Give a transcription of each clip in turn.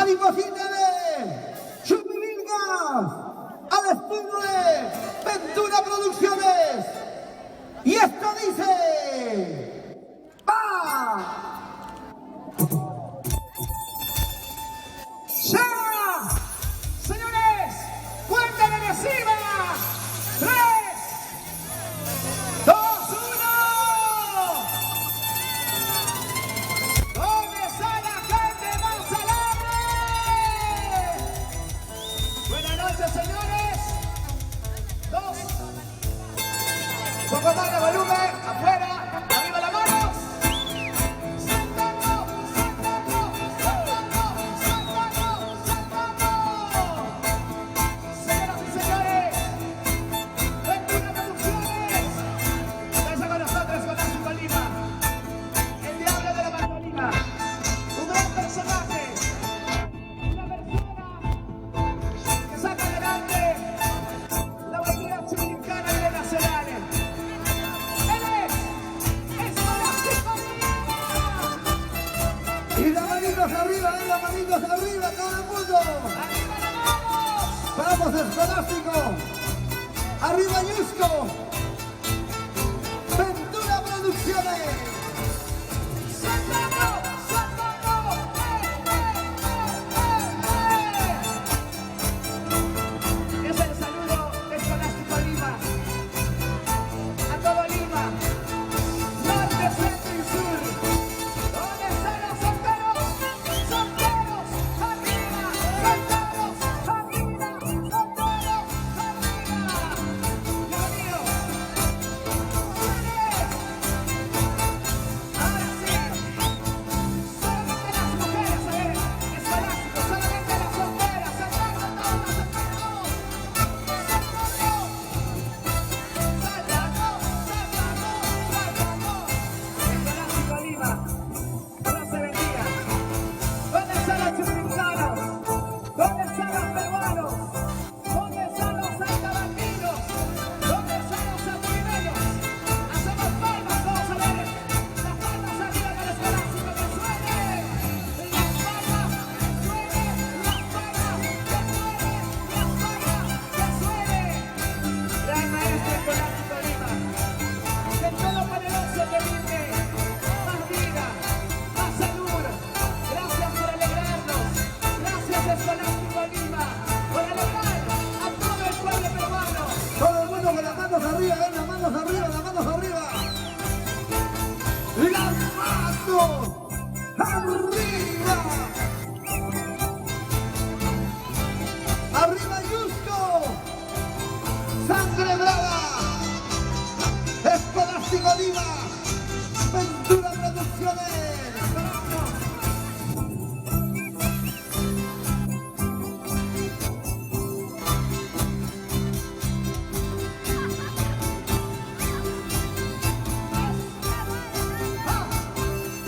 Mariposita de Chupimilgas, al estilo de Ventura Producciones. Y esto dice... ¡Va! ¡Ya! Señores, cuenta regresiva. 3, 2, 1. ¿Dónde está la gente más alegre? Buenas noches, señores. 2. Un poco más de volumen. Afuera. Arriba las manos. Saltando, saltando, saltando, saltando, saltando. Señoras y señores, Ventura Producciones. Está con nosotros con Ácido Lima, el diablo de la mandolina. Un gran personaje. Una persona que saca adelante la bandera chilincana y de nacionales. Él es Escolástico Lima. Y las manitos arriba, todo el mundo. ¡Arriba las manos! Vamos, Escolástico. Arriba, Yusco. Ventura Producciones. ¡Saltando! ¡Saltando! Es el saludo de Escolástico Lima. A todo Lima. Norte, centro y sur. ¿Dónde están los solteros? ¡Solteros! ¡Arriba! ¡Solteros! ¡Arriba! ¡Solteros! ¡Arriba! Bienvenidos. Ahora sí. Solamente las mujeres, a ver. Escolástico, solamente las solteras. Saltando todos, saltando. Escolástico Lima, Dios te bendiga. ¿Dónde están los chupincanos? ¿Dónde están los peruanos? ¿Dónde están los saltabandinos? ¿Dónde están los santiagueños? Hacemos palmas todos, a ver. Las palmas arriba del Escolástico, que suene. Las palmas, que suene. Las palmas, que suene. Las palmas, que suene. Gran maestro Escolástico Lima. Que todo poderoso te brinde más vida, más salud. Gracias por alegrarnos. Gracias, Escolástico Lima, por alegrar a todo el pueblo peruano. Todo el mundo con las manos arriba, las manos arriba, las manos arriba. Las manos arriba. Arriba, Yusco. Sangre brava. Escolástico Lima. Ventura Producciones.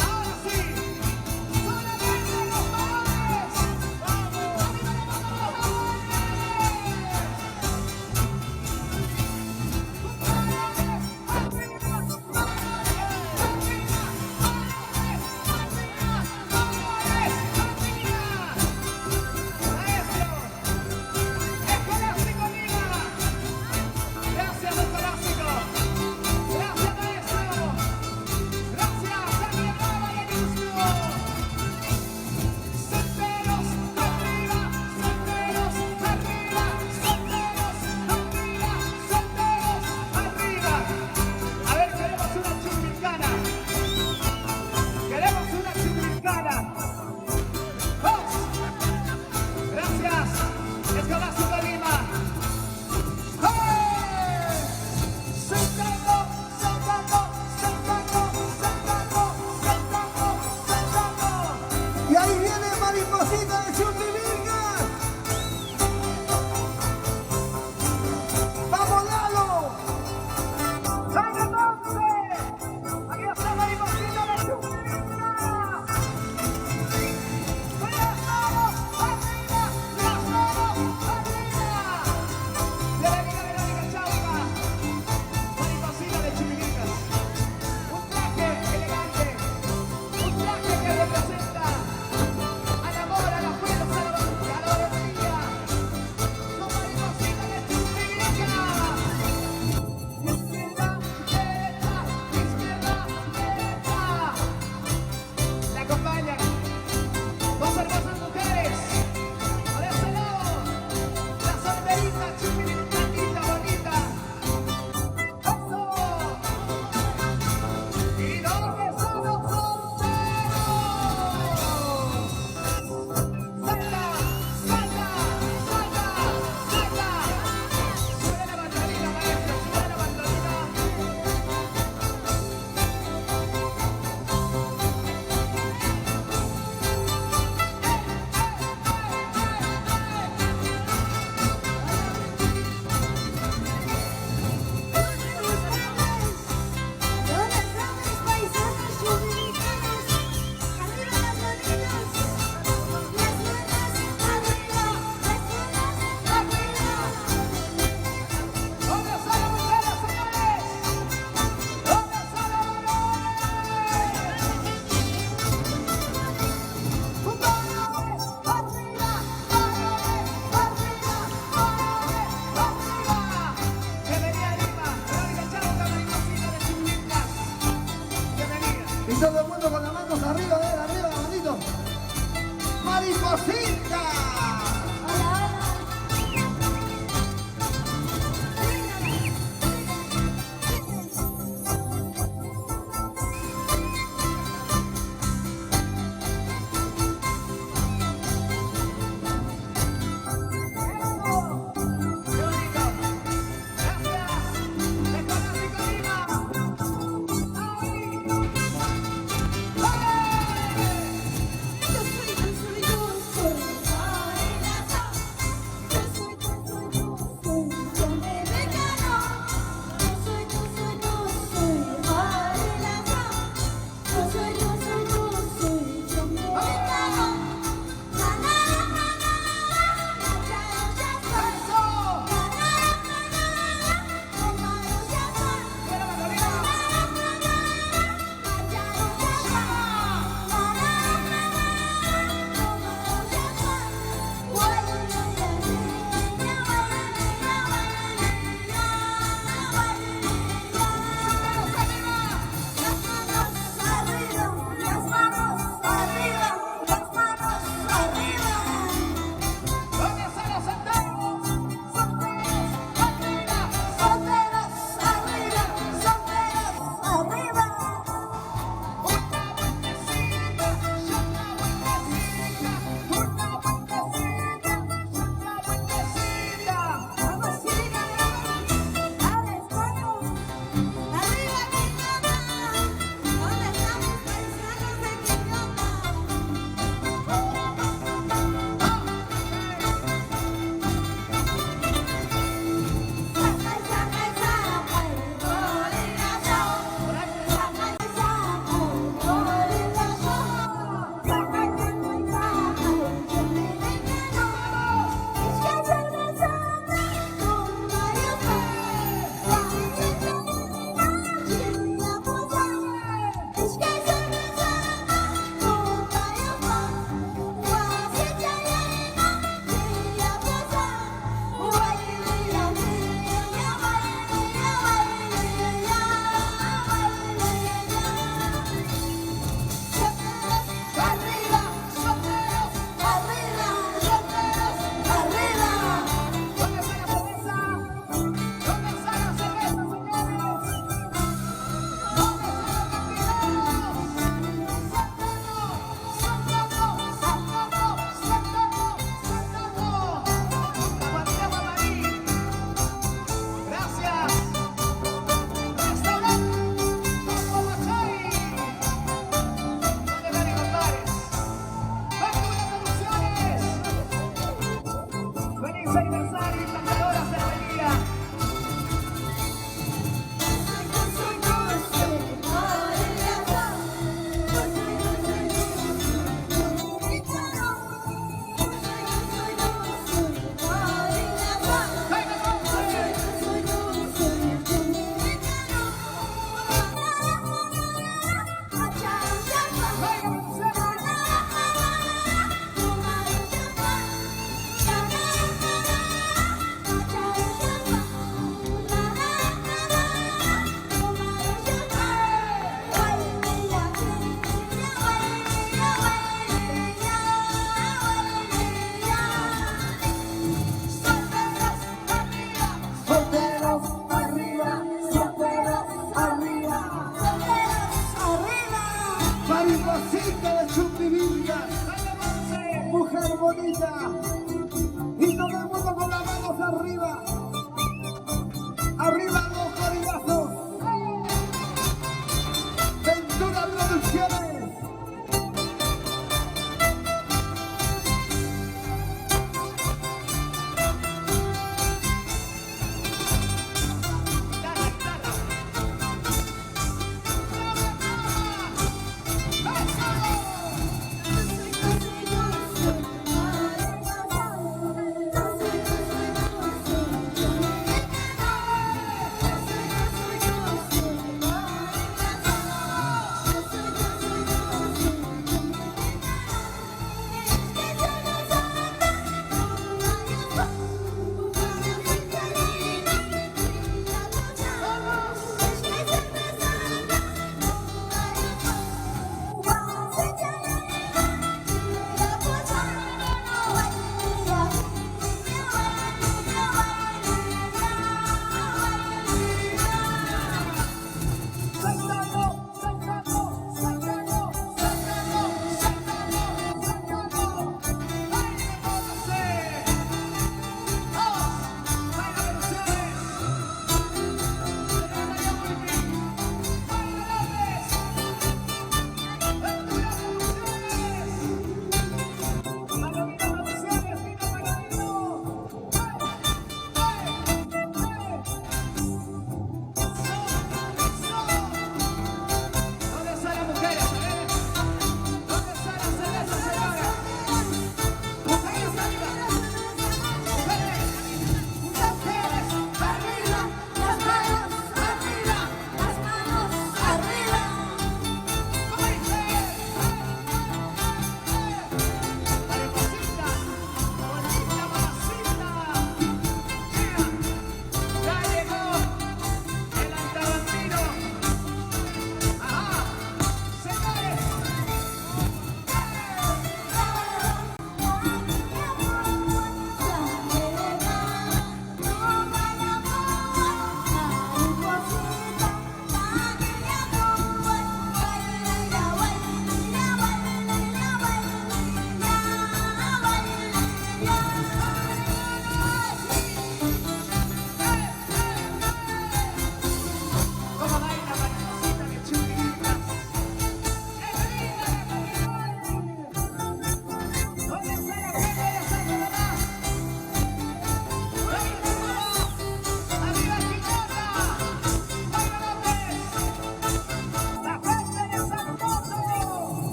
Ahora sí, solamente los varones. ¡Vamos! Escolástico Lima. Gracias, Escolástico. Gracias, maestro. Gracias, Sangre Brava y Ayuso. Solteros arriba, solteros arriba, solteros arriba, solteros arriba. A ver, queremos una chupicana. Queremos una chupicana. ¡Dos! Gracias, Escolástico Lima. ¡Hey! Saltando, saltando, saltando, saltando, saltando, saltando. Y ahí viene Mariposita de Chupimilgas. ¡Vamos, Lalo! ¡Salga entonces! ¡Aquí está Mariposita de Chupimilgas! ¡Con las manos arriba! ¡Las manos arriba! Bienvenida Verónica Chauca, Mariposita de Chupimilgas. Un traje elegante, un traje que representa al amor, a la fuerza, Mariposita. Mariposita de Chumbivillas, mujer bonita.